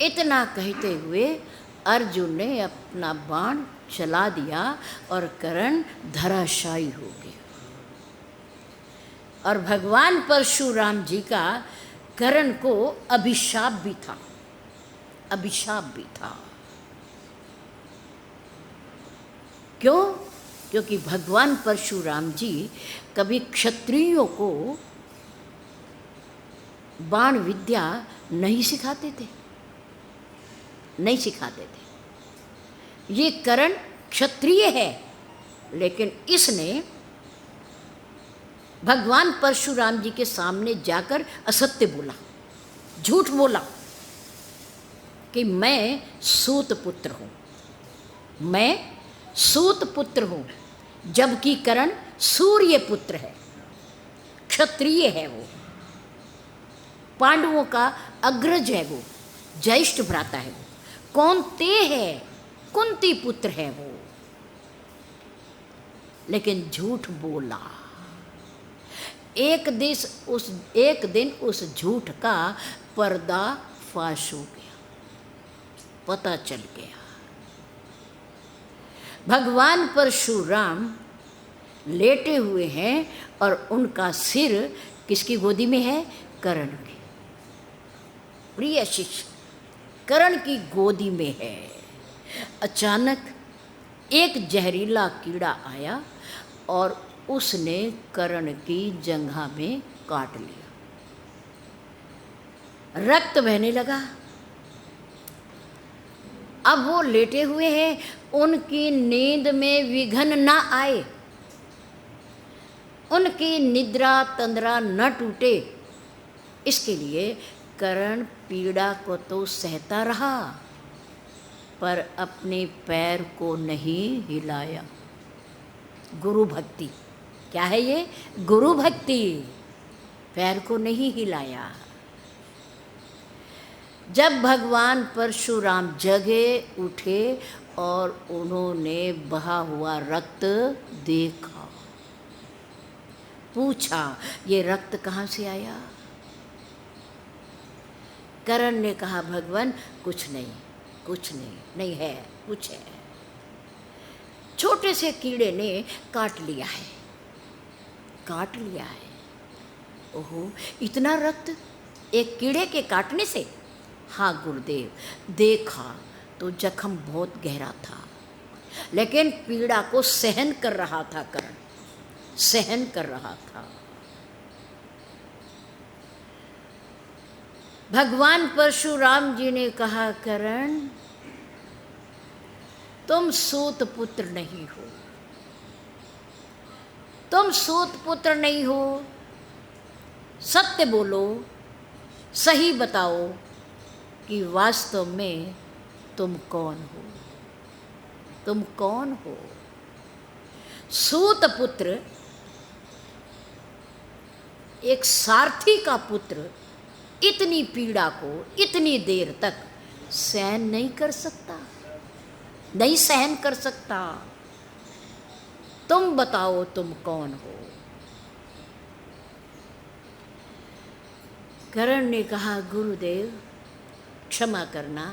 इतना कहते हुए अर्जुन ने अपना बाण चला दिया और कर्ण धराशायी हो गया। और भगवान परशुराम जी का कर्ण को अभिशाप भी था, अभिशाप भी था। क्यों? क्योंकि भगवान परशुराम जी कभी क्षत्रियों को बाण विद्या नहीं सिखाते थे, नहीं सिखाते थे। ये कर्ण क्षत्रिय है, लेकिन इसने भगवान परशुराम जी के सामने जाकर असत्य बोला, झूठ बोला कि मैं सूत पुत्र हूँ, मैं सूत पुत्र हूँ, जबकि कर्ण सूर्य पुत्र है, क्षत्रिय है, वो पांडवों का अग्रज है, वो ज्येष्ठ भ्राता है, वो कौन्ते है, कुंती पुत्र है वो, लेकिन झूठ बोला। एक दिन उस झूठ का पर्दा फाश हो गया, पता चल गया। भगवान परशुराम लेटे हुए हैं और उनका सिर किसकी गोदी में है? कर्ण की, प्रिय शिष्य कर्ण की गोदी में है। अचानक एक जहरीला कीड़ा आया और उसने कर्ण की जंघा में काट लिया, रक्त बहने लगा। अब वो लेटे हुए हैं, उनकी नींद में विघ्न ना आए, उनकी निद्रा तंद्रा न टूटे, इसके लिए कर्ण पीड़ा को तो सहता रहा, पर अपने पैर को नहीं हिलाया। गुरु भक्ति क्या है ये? गुरु भक्ति। पैर को नहीं हिलाया। जब भगवान परशुराम जगे उठे और उन्होंने बहा हुआ रक्त देखा, पूछा ये रक्त कहाँ से आया? कर्ण ने कहा भगवान कुछ नहीं, कुछ नहीं, नहीं है, कुछ है, छोटे से कीड़े ने काट लिया है, काट लिया है। ओहो, इतना रक्त एक कीड़े के काटने से? हाँ गुरुदेव, देखा तो जख्म बहुत गहरा था, लेकिन पीड़ा को सहन कर रहा था कर्ण, सहन कर रहा था। भगवान परशुराम जी ने कहा कर्ण तुम सूत पुत्र नहीं हो, तुम सूत पुत्र नहीं हो, सत्य बोलो, सही बताओ कि वास्तव में तुम कौन हो, तुम कौन हो? सूत पुत्र एक सारथी का पुत्र इतनी पीड़ा को इतनी देर तक सहन नहीं कर सकता, नहीं सहन कर सकता। तुम बताओ तुम कौन हो? कर्ण ने कहा गुरुदेव क्षमा करना,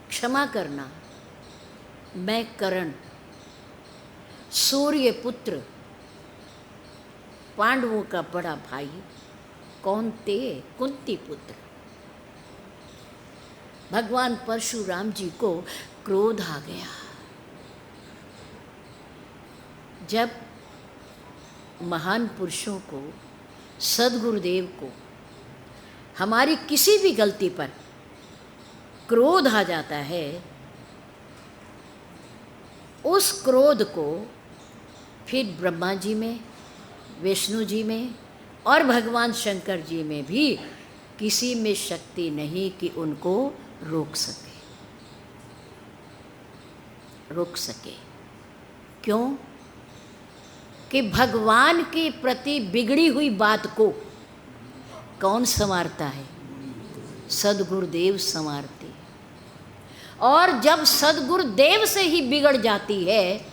क्षमा करना, मैं कर्ण सूर्य पुत्र, पांडवों का बड़ा भाई, कौन्ते कुंती पुत्र, भगवान परशुराम जी को क्रोध आ गया। जब महान पुरुषों को, सद्गुरुदेव को हमारी किसी भी गलती पर क्रोध आ जाता है, उस क्रोध को फिर ब्रह्मा जी में, विष्णु जी में और भगवान शंकर जी में भी किसी में शक्ति नहीं कि उनको रोक सके। क्यों? कि भगवान के प्रति बिगड़ी हुई बात को कौन संवारता है? सद्गुरुदेव संवारते हैं। और जब सद्गुरुदेव से ही बिगड़ जाती है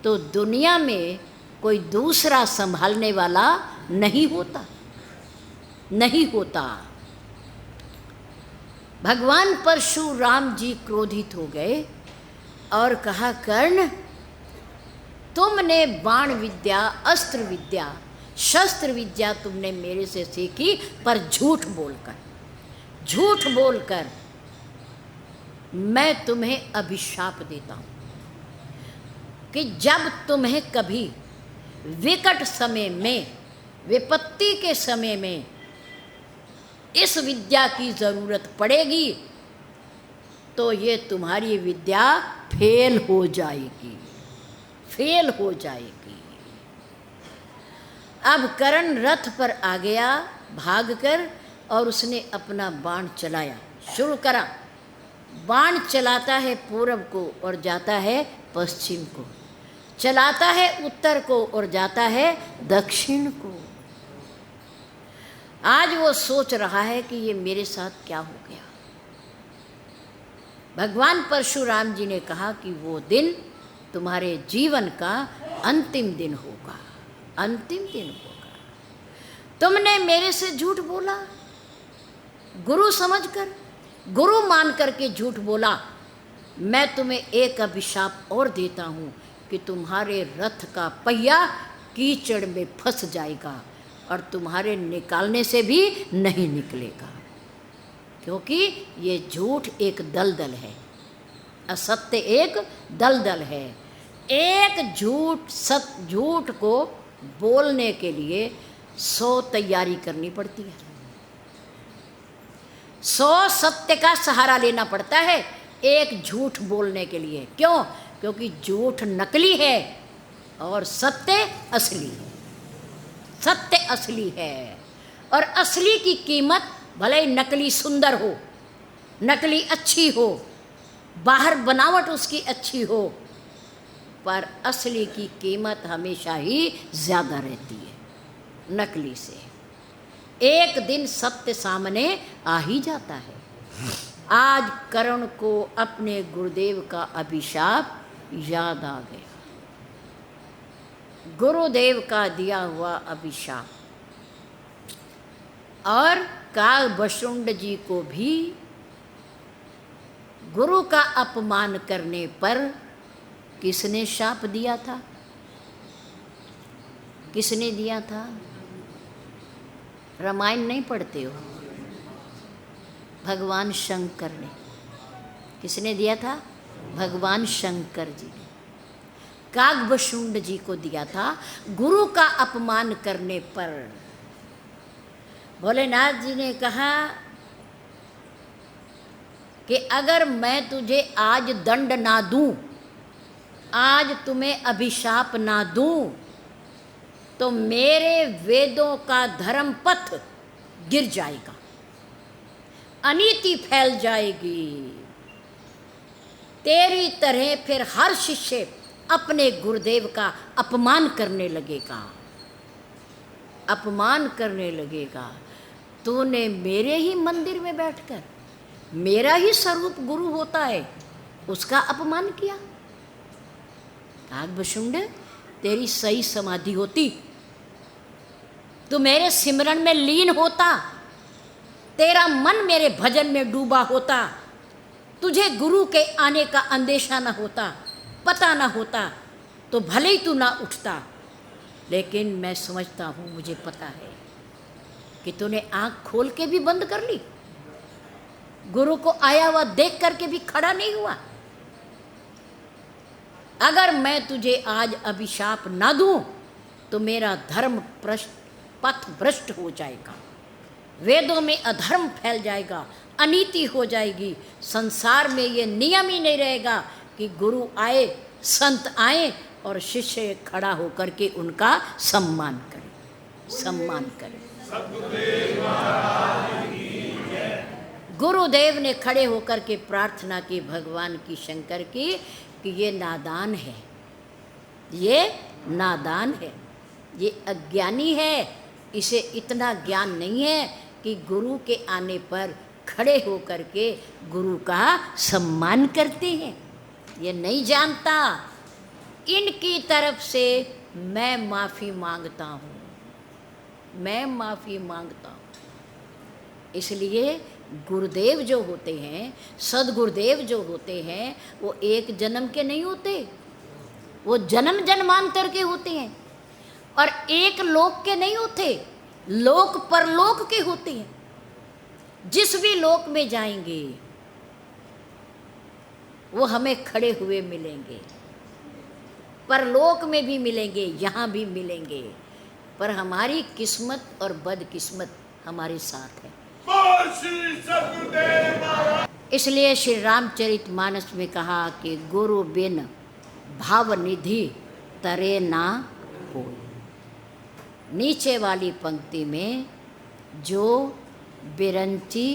तो दुनिया में कोई दूसरा संभालने वाला नहीं होता। भगवान परशुराम जी क्रोधित हो गए और कहा, कर्ण, तुमने बाण विद्या, अस्त्र विद्या, शस्त्र विद्या तुमने मेरे से सीखी, पर झूठ बोलकर मैं तुम्हें अभिशाप देता हूं कि जब तुम्हें कभी विकट समय में, विपत्ति के समय में इस विद्या की जरूरत पड़ेगी तो ये तुम्हारी विद्या फेल हो जाएगी। अब कर्ण रथ पर आ गया भागकर, और उसने अपना बाण चलाया, शुरू करा। बाण चलाता है पूरब को और जाता है पश्चिम को, चलाता है उत्तर को और जाता है दक्षिण को। आज वो सोच रहा है कि ये मेरे साथ क्या हो गया। भगवान परशुराम जी ने कहा कि वो दिन तुम्हारे जीवन का अंतिम दिन होगा। तुमने मेरे से झूठ बोला, गुरु समझकर, गुरु मान करके झूठ बोला। मैं तुम्हें एक अभिशाप और देता हूँ कि तुम्हारे रथ का पहिया कीचड़ में फंस जाएगा और तुम्हारे निकालने से भी नहीं निकलेगा, क्योंकि ये झूठ एक दलदल है, असत्य एक दलदल है। एक झूठ को बोलने के लिए 100 तैयारी करनी पड़ती है, 100 सत्य का सहारा लेना पड़ता है एक झूठ बोलने के लिए। क्यों? क्योंकि झूठ नकली है और सत्य असली है। और असली की कीमत, भले ही नकली सुंदर हो, नकली अच्छी हो, बाहर बनावट उसकी अच्छी हो, पर असली की कीमत हमेशा ही ज़्यादा रहती है नकली से। एक दिन सत्य सामने आ ही जाता है। आज कर्ण को अपने गुरुदेव का अभिशाप याद आ गया, गुरुदेव का दिया हुआ अभिशाप। और कागभस्सुंड जी को भी गुरु का अपमान करने पर किसने शाप दिया था? किसने दिया था? रामायण नहीं पढ़ते हो? भगवान शंकर ने। किसने दिया था? भगवान शंकर जी ने कागभस्सुंड जी को दिया था गुरु का अपमान करने पर। भोलेनाथ जी ने कहा कि अगर मैं तुझे आज दंड ना दूं, आज तुम्हें अभिशाप ना दूं, तो मेरे वेदों का धर्म पथ गिर जाएगा, अनीति फैल जाएगी। तेरी तरह फिर हर शिष्य अपने गुरुदेव का अपमान करने लगेगा। तूने मेरे ही मंदिर में बैठकर, मेरा ही स्वरूप गुरु होता है, उसका अपमान किया। कागभस्सुंड, तेरी सही समाधि होती, तू मेरे सिमरन में लीन होता, तेरा मन मेरे भजन में डूबा होता, तुझे गुरु के आने का अंदेशा न होता, पता न होता, तो भले ही तू ना उठता। लेकिन मैं समझता हूँ, मुझे पता है कि तूने आँख खोल के भी बंद कर ली। गुरु को आया हुआ देख करके भी खड़ा नहीं हुआ। अगर मैं तुझे आज अभिशाप ना दूं तो मेरा धर्म पथ भ्रष्ट हो जाएगा, वेदों में अधर्म फैल जाएगा, अनीति हो जाएगी, संसार में ये नियम ही नहीं रहेगा कि गुरु आए, संत आए और शिष्य खड़ा होकर के उनका सम्मान करे। गुरुदेव ने खड़े होकर के प्रार्थना की भगवान की, शंकर की, कि ये नादान है, ये नादान है, ये अज्ञानी है, इसे इतना ज्ञान नहीं है कि गुरु के आने पर खड़े होकर के गुरु का सम्मान करते हैं, ये नहीं जानता। इनकी तरफ से मैं माफ़ी मांगता हूँ, मैं माफ़ी मांगता हूँ। इसलिए गुरुदेव जो होते हैं, सदगुरुदेव जो होते हैं, वो एक जन्म के नहीं होते, वो जन्म जन्मांतर के होते हैं, और एक लोक के नहीं होते, लोक परलोक के होते हैं। जिस भी लोक में जाएंगे वो हमें खड़े हुए मिलेंगे, परलोक में भी मिलेंगे, यहाँ भी मिलेंगे, पर हमारी किस्मत और बदकिस्मत हमारे साथ है। इसलिए श्री रामचरितमानस में कहा कि गुरु बिन भाव निधि तरे ना कोई। नीचे वाली पंक्ति में जो बिरंची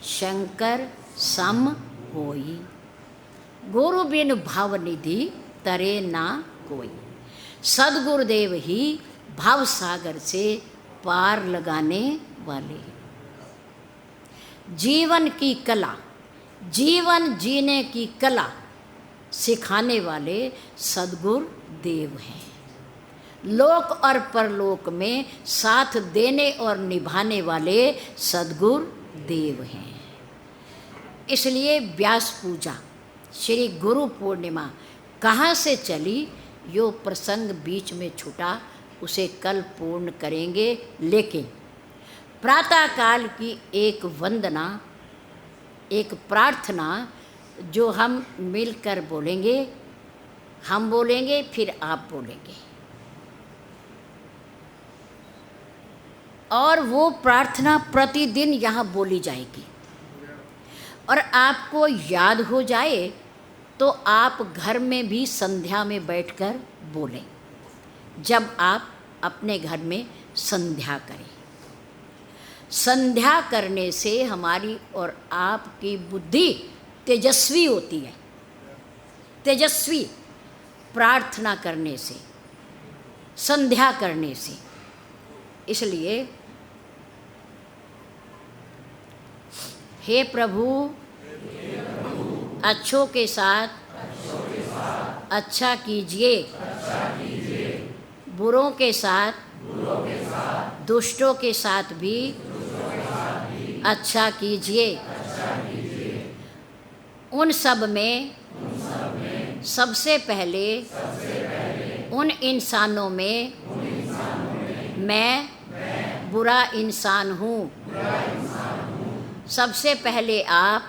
शंकर सम होई, गुरु बिन भाव निधि तरे ना कोई। सदगुरुदेव ही भाव सागर से पार लगाने वाले हैं। जीवन की कला, जीवन जीने की कला सिखाने वाले सद्गुरु देव हैं। लोक और परलोक में साथ देने और निभाने वाले सद्गुरु देव हैं। इसलिए व्यास पूजा, श्री गुरु पूर्णिमा कहाँ से चली, यो प्रसंग बीच में छूटा, उसे कल पूर्ण करेंगे। लेकिन प्रातःकाल की एक वंदना, एक प्रार्थना जो हम मिलकर बोलेंगे, हम बोलेंगे फिर आप बोलेंगे, और वो प्रार्थना प्रतिदिन यहाँ बोली जाएगी। और आपको याद हो जाए तो आप घर में भी संध्या में बैठकर बोलें, जब आप अपने घर में संध्या करें। संध्या करने से हमारी और आपकी बुद्धि तेजस्वी होती है, तेजस्वी प्रार्थना करने से, संध्या करने से। इसलिए हे प्रभु, अच्छों के साथ अच्छा कीजिए, बुरों के साथ, दुष्टों के साथ भी अच्छा कीजिए। उन सब में सबसे पहले उन इंसानों में मैं बुरा इंसान हूँ। सबसे पहले आप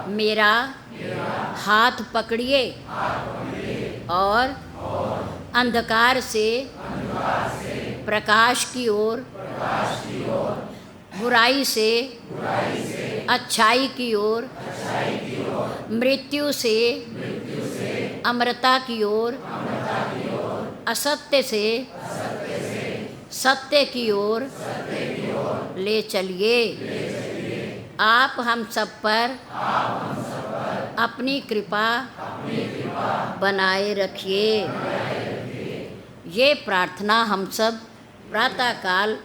मेरा हाथ पकड़िए और अंधकार से प्रकाश की ओर, बुराई से अच्छाई की ओर, मृत्यु से अमरता की ओर, असत्य से सत्य की ओर ले चलिए। आप हम सब पर अपनी कृपा बनाए रखिए। ये प्रार्थना हम सब प्रातःकाल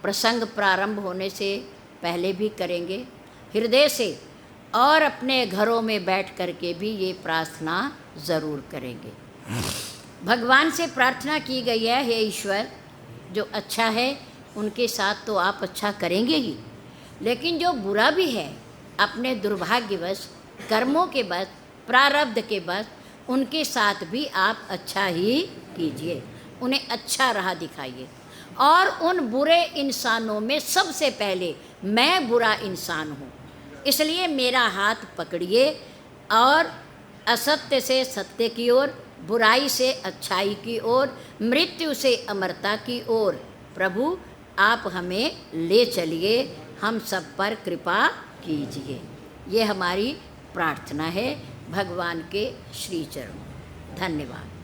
प्रसंग प्रारंभ होने से पहले भी करेंगे, हृदय से, और अपने घरों में बैठ कर के भी ये प्रार्थना ज़रूर करेंगे। भगवान से प्रार्थना की गई है, हे ईश्वर, जो अच्छा है उनके साथ तो आप अच्छा करेंगे ही, लेकिन जो बुरा भी है, अपने दुर्भाग्यवश कर्मों के बस, प्रारब्ध के बस, उनके साथ भी आप अच्छा ही कीजिए, उन्हें अच्छा राह दिखाइए। और उन बुरे इंसानों में सबसे पहले मैं बुरा इंसान हूँ, इसलिए मेरा हाथ पकड़िए और असत्य से सत्य की ओर, बुराई से अच्छाई की ओर, मृत्यु से अमरता की ओर प्रभु आप हमें ले चलिए, हम सब पर कृपा कीजिए। ये हमारी प्रार्थना है भगवान के श्री चरणों। धन्यवाद।